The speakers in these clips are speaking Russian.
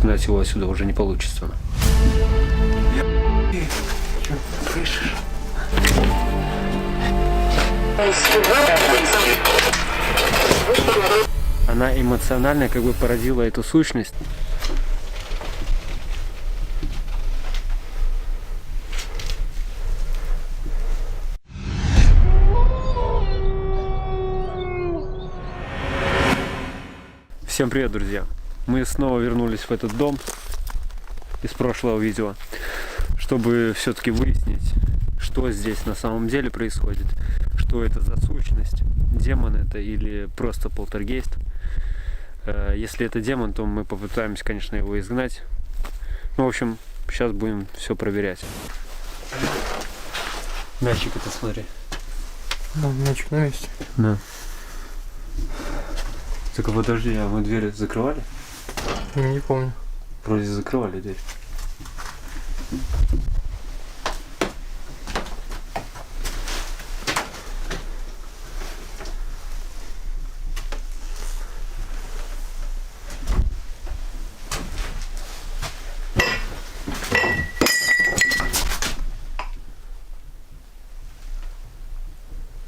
изгнать его отсюда уже не получится. Что, слышишь? Она эмоционально как бы породила эту сущность. Всем привет, друзья! Мы снова вернулись в этот дом из прошлого видео, чтобы все-таки выяснить, что здесь на самом деле происходит, что это за сущность, демон это или просто полтергейст. Если это демон, то мы попытаемся, конечно, его изгнать. Ну, в общем, сейчас будем все проверять. Мячик это смотри. Да, мячик на месте. Да. Только подожди, а мы дверь закрывали? Не помню. Вроде закрывали дверь.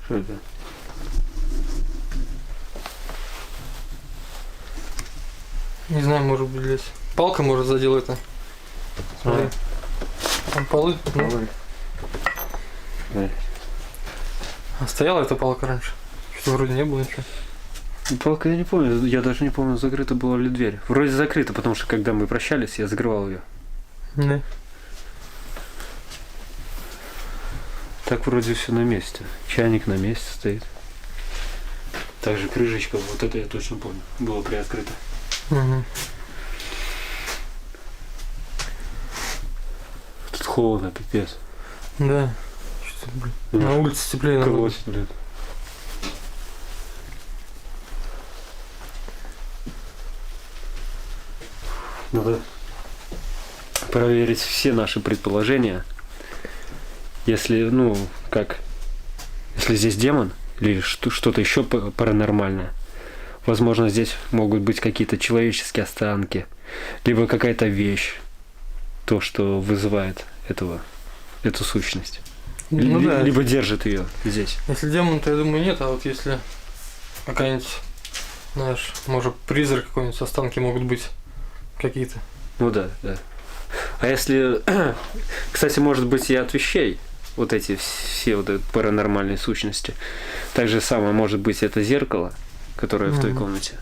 Что это? Не знаю, может быть, здесь. Палка, может, задела это. Смотри. Там полы. Ну. Полы. Да. А стояла эта палка раньше? Что-то вроде не было ничего. Палка я не помню, я даже не помню, закрыта была ли дверь. Вроде закрыта, потому что когда мы прощались, я закрывал ее. Да. Так вроде все на месте. Чайник на месте стоит. Также крышечка, вот это я точно помню, была приоткрыта. Угу. Тут холодно, пипец. Да. Что-то, блин. На улице теплее надо. Колоть, блин. Надо проверить все наши предположения. Если, ну, как, если здесь демон или что-то еще паранормальное, возможно, здесь могут быть какие-то человеческие останки, либо какая-то вещь, то, что вызывает эту сущность. Ну, да. Либо держит ее здесь. Если демон, то я думаю нет, а вот если какая-нибудь, знаешь, может призрак какой-нибудь, останки могут быть какие-то. Ну да, да. А если, кстати, может быть и от вещей, вот эти все вот эти паранормальные сущности. Так же самое может быть это зеркало, которое в той комнате.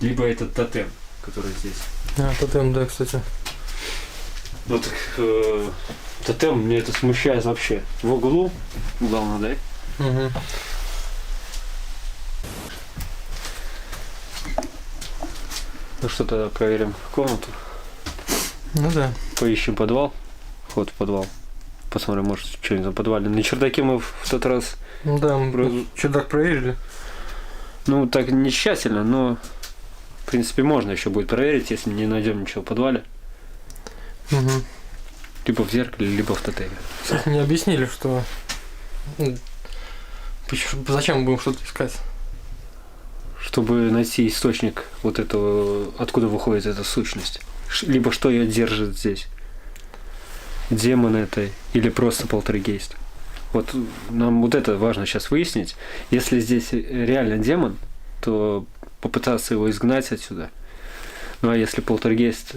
Либо этот тотем, который здесь. А, тотем, да, кстати. Ну так, тотем, мне это смущает вообще. В углу, главное, да? Угу. Ну что, тогда проверим комнату. Ну да. Поищем подвал, вход в подвал. Посмотрим, может, что-нибудь в подвале. На чердаке мы в тот раз... Ну да, мы чердак проверили. Ну, так не тщательно, но, в принципе, можно еще будет проверить, если не найдем ничего в подвале. Угу. Либо в зеркале, либо в тотеме. Кстати, не объяснили, что... Зачем мы будем что-то искать? Чтобы найти источник вот этого, откуда выходит эта сущность. Либо что ее держит здесь. Демон это или просто полтергейст. Вот нам вот это важно сейчас выяснить. Если здесь реально демон, то попытаться его изгнать отсюда. Ну а если полтергейст,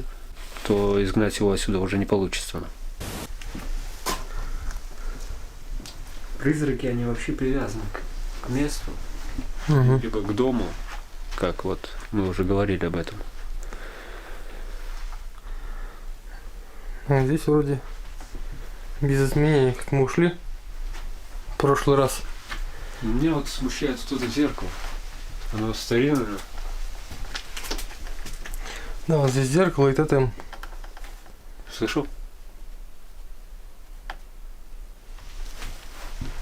то изгнать его отсюда уже не получится. Призраки, они вообще привязаны к месту, либо к дому, как вот мы уже говорили об этом. А здесь вроде без изменений, как мы ушли в прошлый раз. Меня вот смущает вот это зеркало. Оно старинное. Да, вот здесь зеркало и тотем. Слышал?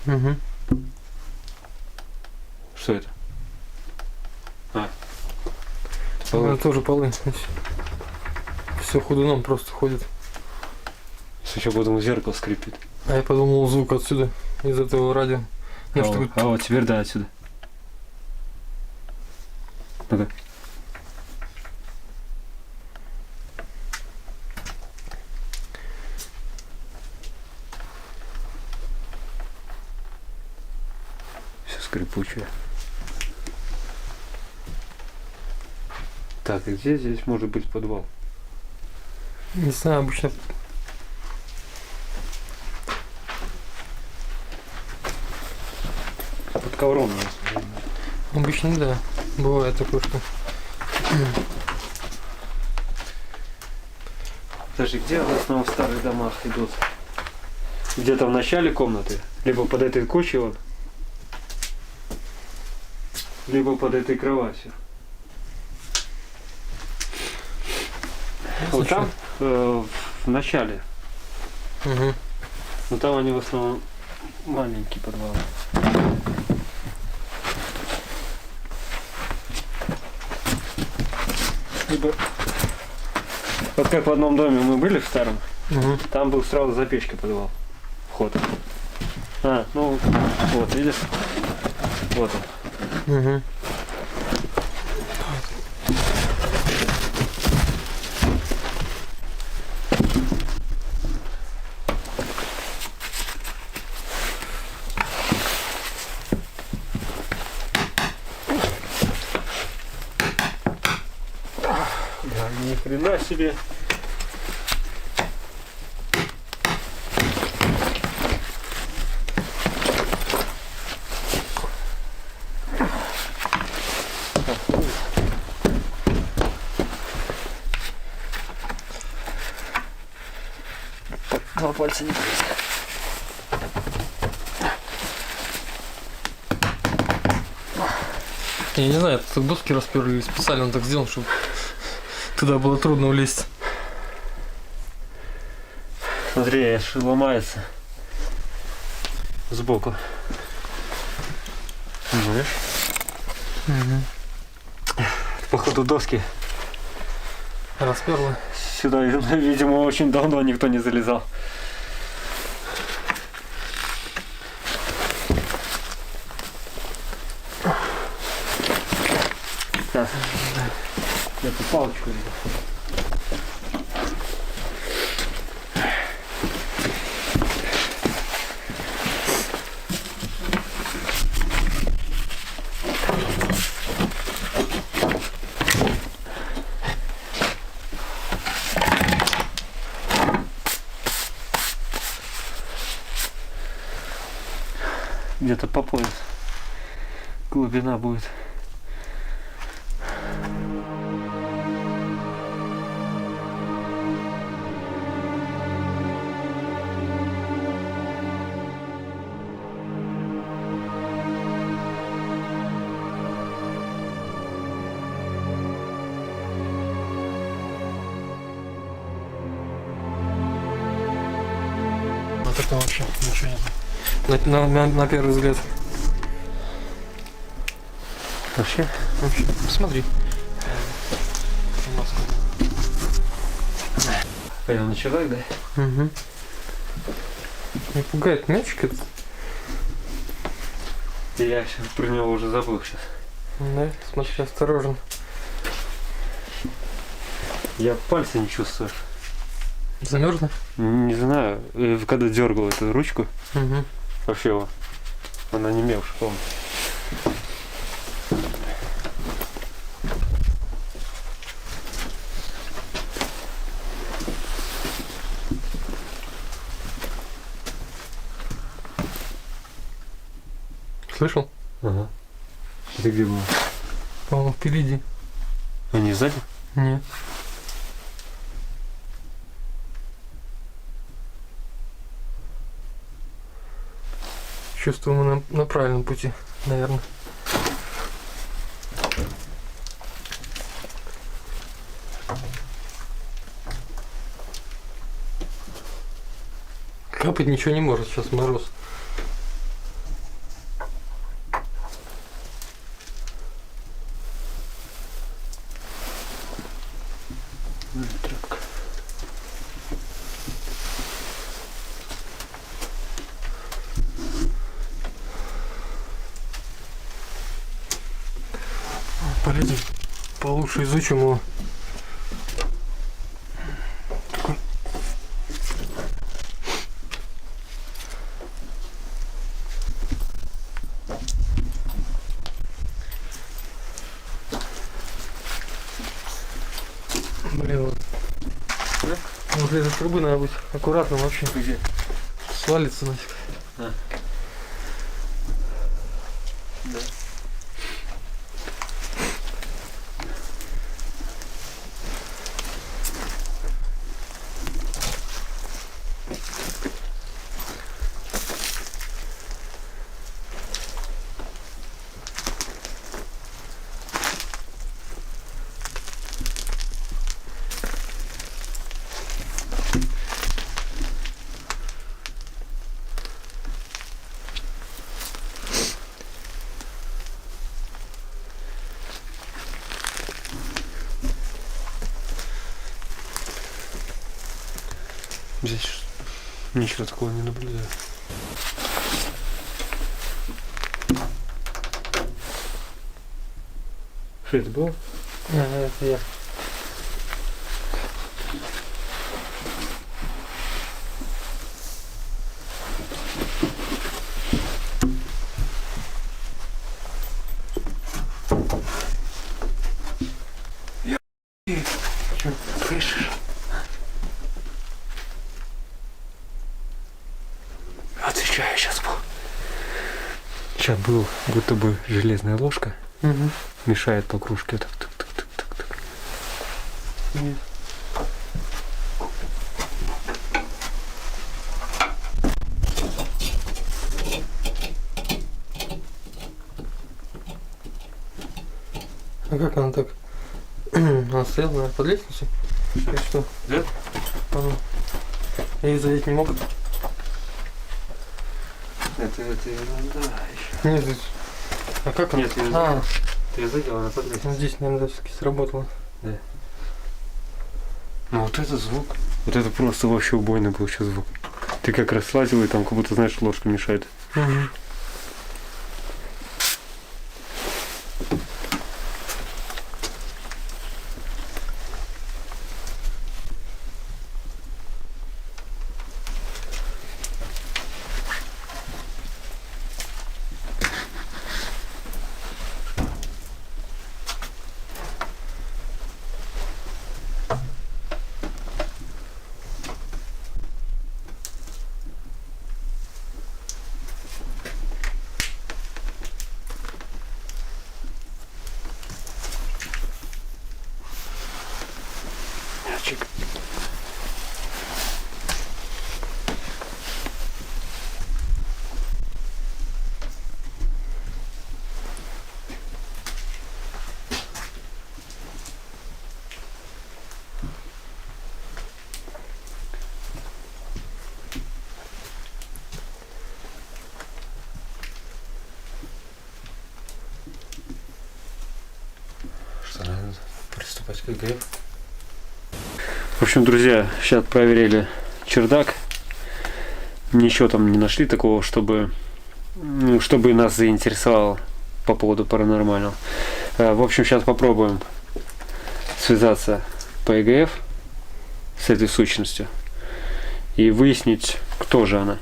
Угу. Что это? А. Это тоже полы. Все ходуном просто ходит. Еще подумал, зеркало скрипит. А я подумал, звук отсюда, из этого радио. Ну, чтобы... А вот теперь да, отсюда. Ну-ка. скрипучая. Так, и где здесь может быть подвал? Не знаю, обычно Под ковром. Обычно, да. Бывает такое, что... Подожди, где в основном в старых домах идут? Где-то в начале комнаты, либо под этой кучей вот, либо под этой кроватью. Вот там, в начале. Угу. Но там они в основном маленькие подвалы. Либо... Вот как в одном доме мы были в старом, Угу. там был сразу за печкой подвал. Вход. А, ну вот, видишь? Вот он. Угу. Да, ни хрена себе. Два пальца не влезет. Я не знаю, тут доски расперли или специально он так сделал, чтобы туда было трудно влезть. Смотри, аж ломается сбоку. Знаешь? Угу. Походу доски Расперла. сюда, видимо, очень давно никто не залезал. Так, эту палочку взял. Где-то по пояс глубина будет. А так вообще ничего нет. На первый взгляд. Вообще? Вообще, посмотри. Маска. Пойдем на чердак, да? Угу. Не пугает мячик этот. Я сейчас про него уже забыл сейчас. Да, смотри, осторожно. Я пальцы не чувствую. Замерзла? Не знаю, когда дергал эту ручку, Угу. вообще она не мелкая, по-моему. Слышал? Ага. Ты где был? По-моему, впереди. А не сзади? Нет. Чувствую, мы на правильном пути, наверное. Капать ничего не может, сейчас мороз. Тряпка. Полезем, получше изучим его. И вот. Возле этой трубы надо быть аккуратным вообще. Где? Свалится нафиг. А. Да. Здесь ничего такого не наблюдаю. Что это было? Это я. Что, слышишь? Отвечаю, сейчас был. Сейчас был, будто бы железная ложка. Угу. Мешает по кружке. Так, так, так, так, так, так. Нет. А как она так? Она стояла, наверное, под лестницей? Или что? Да? Ага. Я ее задеть не мог? Это ерунда еще. Нет, здесь. А как она? Нет, я А, Ты задел, она под лестницей. ну здесь, наверное, все-таки сработало. Да. Ну вот это звук. Вот это просто вообще убойный был сейчас звук. Ты как раз слазил и там как будто, знаешь, ложка мешает. Угу. Мячик. Что, надо приступать к ЭГФ? В общем, друзья, сейчас проверили чердак. Ничего там не нашли такого, чтобы нас заинтересовало по поводу паранормального. В общем, сейчас попробуем связаться по ЭГФ с этой сущностью и выяснить, кто же она.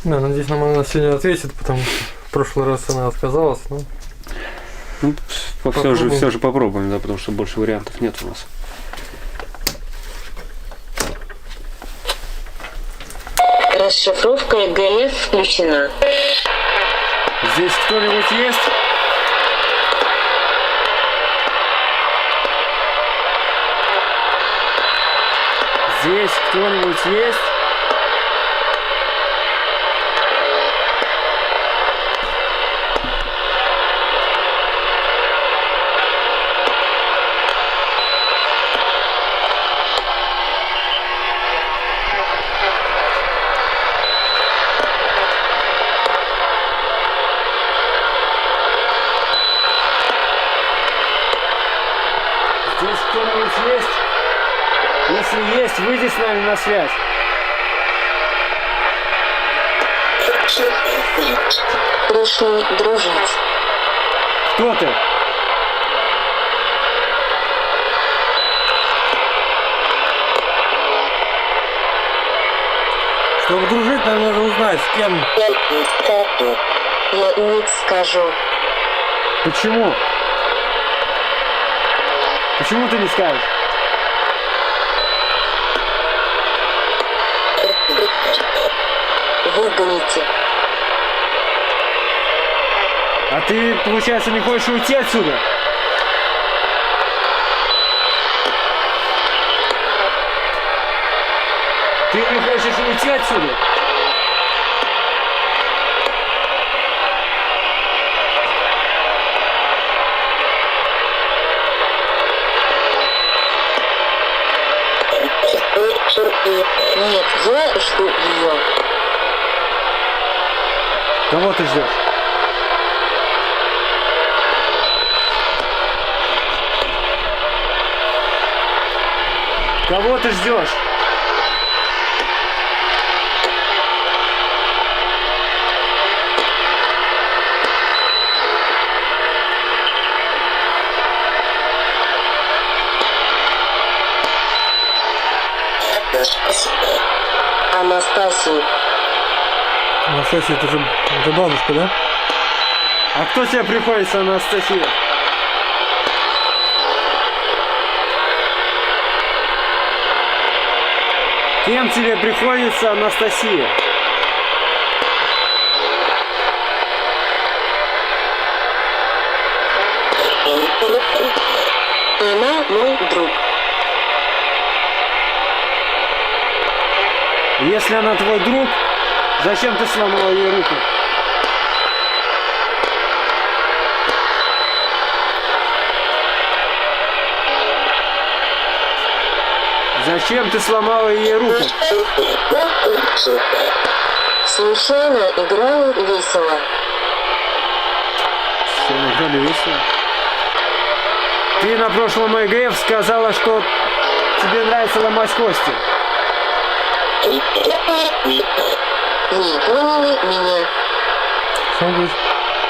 Да, надеюсь, нам она сегодня ответит, потому что в прошлый раз она отказалась, но... Ну, все же попробуем, да, потому что больше вариантов нет у нас. Расшифровка ЭГФ включена. Здесь кто-нибудь есть? Здесь кто-нибудь есть? Здесь кто-нибудь есть? Если есть, выйди с нами на связь. Прошу дружить. Кто ты? Чтобы дружить, нам надо узнать, с кем. Я ник скажу. Почему? Почему ты не скажешь? выгоните. А ты, получается, не хочешь уйти отсюда? Ты не хочешь уйти отсюда? Нет, я жду ее. Кого ты ждешь? Кого ты ждешь? Анастасию. Анастасия, это бабушка, да? А кто тебе приходится, Анастасия? Кем тебе приходится, Анастасия? Она мой друг. Если она твой друг, зачем ты сломала ей руку? Зачем ты сломала ей руку? Случайно играю весело. Все играли весело. Ты на прошлом ЭГФ сказала, что тебе нравится ломать кости. Не поняли меня. Что он говорит?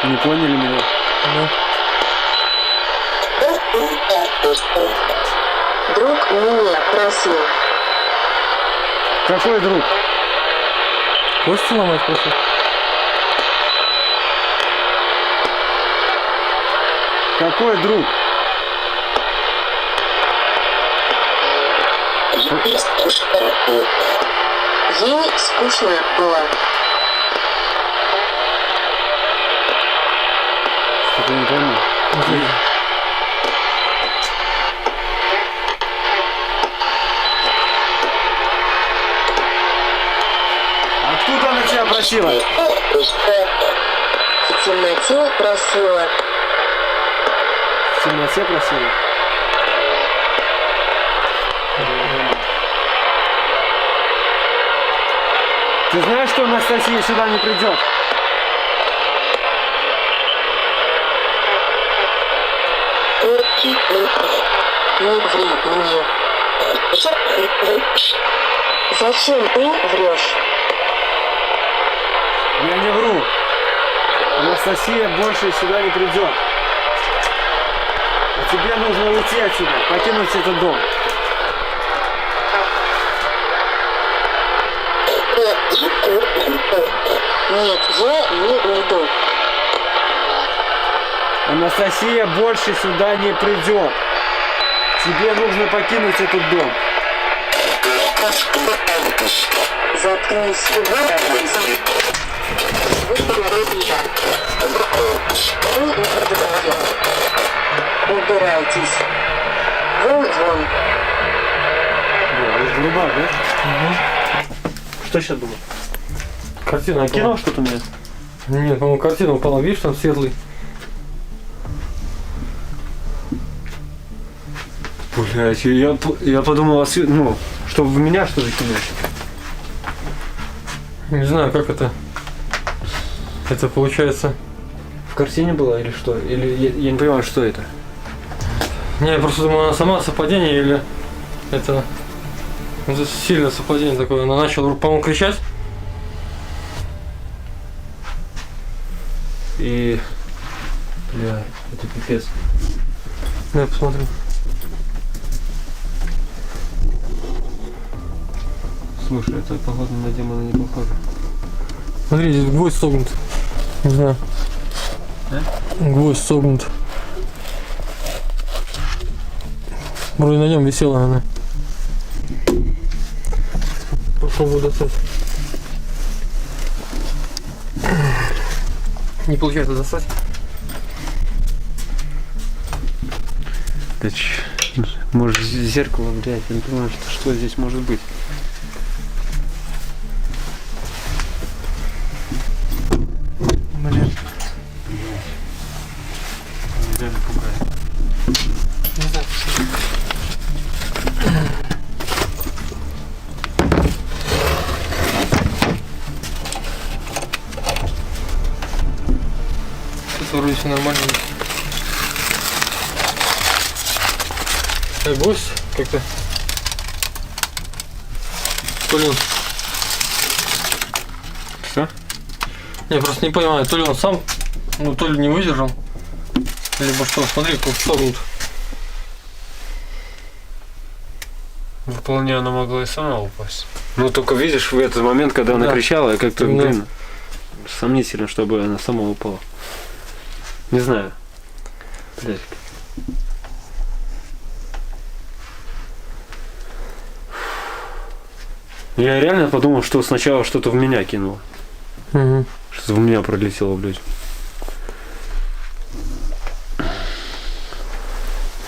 Не поняли меня? Да. Друг меня просил. Какой друг? Кости ломать просто? Какой друг? Ей скучно было. Что-то не понял. Откуда она тебя просила? В темноте просила. В темноте просила? Ты знаешь, что Анастасия сюда не придет? Не ври мне. Зачем ты врешь? Я не вру. Анастасия больше сюда не придет. А тебе нужно уйти отсюда, покинуть этот дом. Нет, я не уйду. Анастасия больше сюда не придет. Тебе нужно покинуть этот дом. Заткнись. Убирайтесь. Вон. Грубак, да? Что сейчас было? Картина Накинул упала. что-то мне? Нет, по-моему, картина упала. Видишь, там светлый. Блять, я подумал, ну, что в меня что-то кинуть. Не знаю, как это. Это получается. В картине было или что? Или я не понимаю, что это. Не, я просто думаю, она сама совпадение или это сильное совпадение такое. Она начала, по-моему, кричать. И... Бля, это пипец. Я посмотрю. Слушай, это походу на демона не похоже. Смотри, здесь гвоздь согнут. Не знаю. Гвоздь согнут. Вроде на нем висела она. Попробую достать. Не получается достать. Да может зеркало, блядь, я не понимаю, что здесь может быть. Блин. Реально пугает. Не знаю. Тут вроде все нормально. Гость как-то. То ли он... Что? Я просто не понимаю, то ли он сам, ну то ли не выдержал, либо что. Смотри, как согнут. Вполне она могла и сама упасть. Ну только видишь, в этот момент, когда она Да. кричала, я как-то, Да. блин, сомнительно, чтобы она сама упала. Не знаю. Блядь. Я реально подумал, что сначала что-то в меня кинуло. Угу. Что-то в меня пролетело, блядь.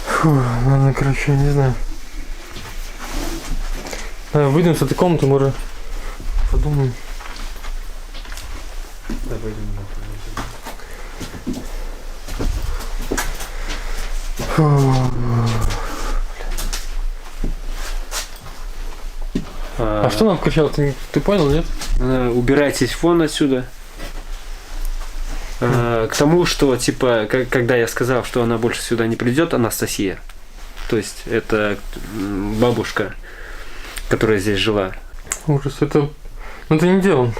Фу, ладно, короче, я не знаю. Выйдем с этой комнаты, может, подумаем. Да, пойдем. А что нам кричал? Ты понял, нет? Убирайтесь вон отсюда. К тому, что, типа, когда я сказал, что она больше сюда не придет, Анастасия, то есть это бабушка, которая здесь жила. Ужас, это... Ну это не дело.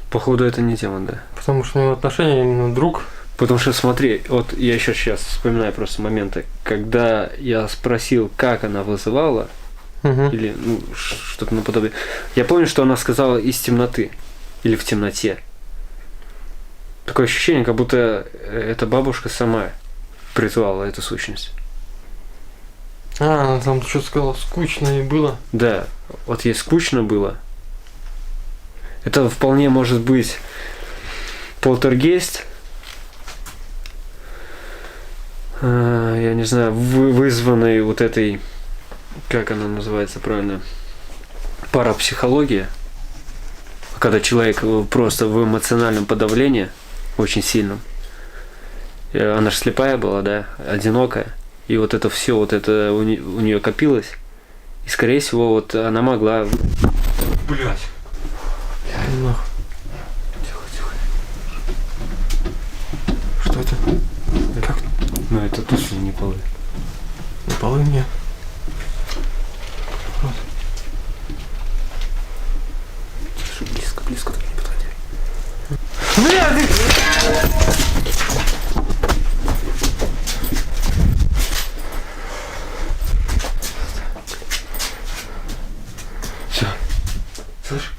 Походу, это не тема, да. Потому что у него отношения именно друг. Потому что, смотри, вот я еще сейчас вспоминаю просто моменты, когда я спросил, как она вызывала, Угу. или ну, что-то наподобие. Я помню, что она сказала из темноты или в темноте. Такое ощущение, как будто эта бабушка сама призвала эту сущность. Она там что-то сказала, скучно и было. Да, вот ей скучно было. Это вполне может быть полтергейст. Я не знаю, вызванный вот этой, как она называется правильно, парапсихология. Когда человек просто в эмоциональном подавлении, очень сильном. Она же слепая была, да, одинокая. И вот это все, вот это у нее копилось. И скорее всего, вот она могла... Блять. Нахуй. Тихо. Что это? Как? Ну это точно не полы. На полы мне. Вот. Близко, так не подходи. Бля, ты... Все. Слышь?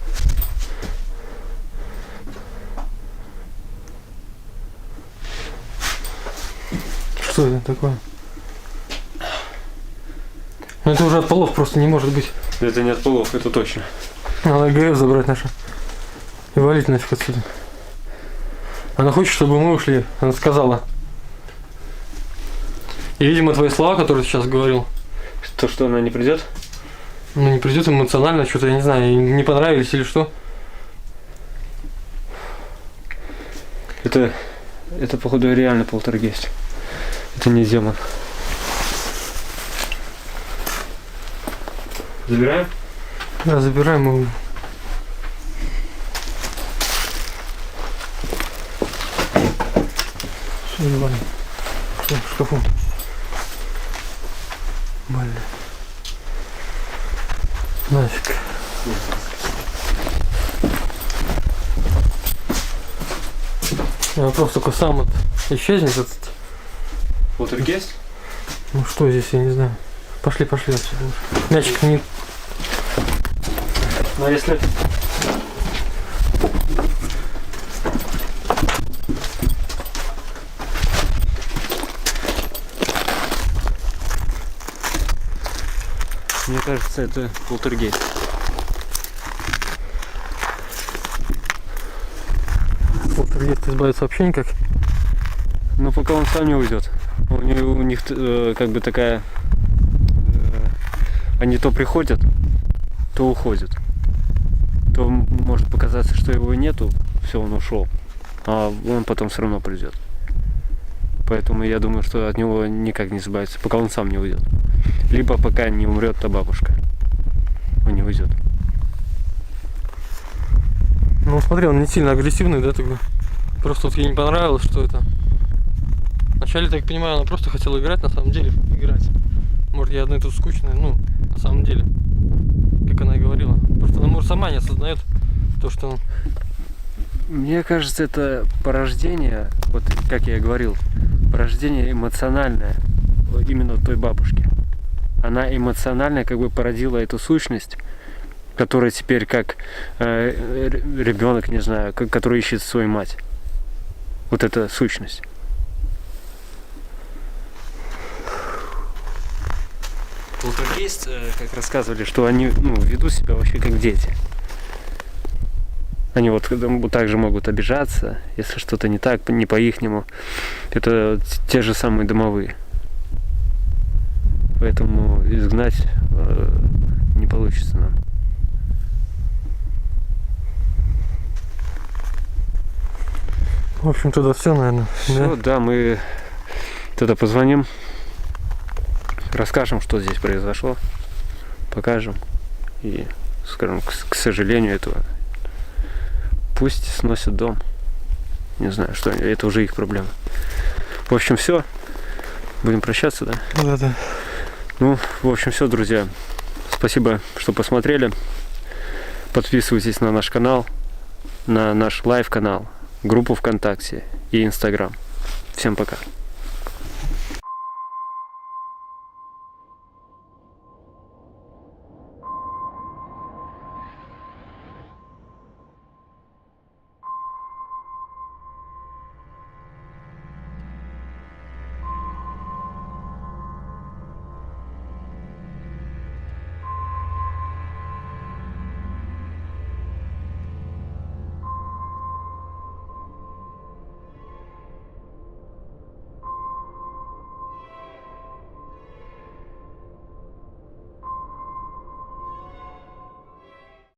Что это такое? Ну это уже от полов просто не может быть. Это не от полов, это точно. Надо ГФ забрать наша. И валить нафиг отсюда. Она хочет, чтобы мы ушли. Она сказала. И, видимо, твои слова, которые ты сейчас говорил, То, что она не придет? ну, не придет эмоционально, что-то, я не знаю, ей не понравились или что. Это походу реально полтергейст. Это не демон. Забираем? Да, забираем его. Что ебали? Что в шкафу? Блин. Нафиг. Вопрос только сам вот исчезнет этот. Полтергейст? Ну что здесь, я не знаю. Пошли отсюда. Мячик не... Ну а если... Мне кажется, это полтергейст. Если избавиться вообще никак. Ну, пока он сам не уйдет. У них как бы такая... они то приходят, то уходят. То может показаться, что его нету, все, он ушел. А он потом все равно придет. Поэтому я думаю, что от него никак не избавиться, пока он сам не уйдет. Либо пока не умрет та бабушка. Он не уйдет. Ну смотри, он не сильно агрессивный, да, такой. Просто вот ей не понравилось, что это. Вначале, так понимаю, она просто хотела играть, на самом деле, играть. Может, я одна тут скучная, ну, на самом деле. Как она и говорила. Просто она, может, сама не осознает то, что он... Мне кажется, это порождение, вот как я и говорил, порождение эмоциональное именно той бабушки. Она эмоционально как бы породила эту сущность, которая теперь как ребенок, не знаю, который ищет свою мать. Вот эта сущность. Полтергейст, как рассказывали, что они ведут себя вообще как дети. Они вот так же могут обижаться, если что-то не так, не по-ихнему. Это те же самые домовые. Поэтому изгнать не получится нам. В общем, тогда все, наверное. Все, да, мы тогда позвоним, расскажем, что здесь произошло, покажем. И скажем, к сожалению, этого пусть сносят дом. Не знаю, что это уже их проблема. В общем, все. Будем прощаться, да? Да. Ну, в общем, все, друзья. Спасибо, что посмотрели. Подписывайтесь на наш канал, на наш лайв-канал, группу ВКонтакте и Инстаграм. Всем пока.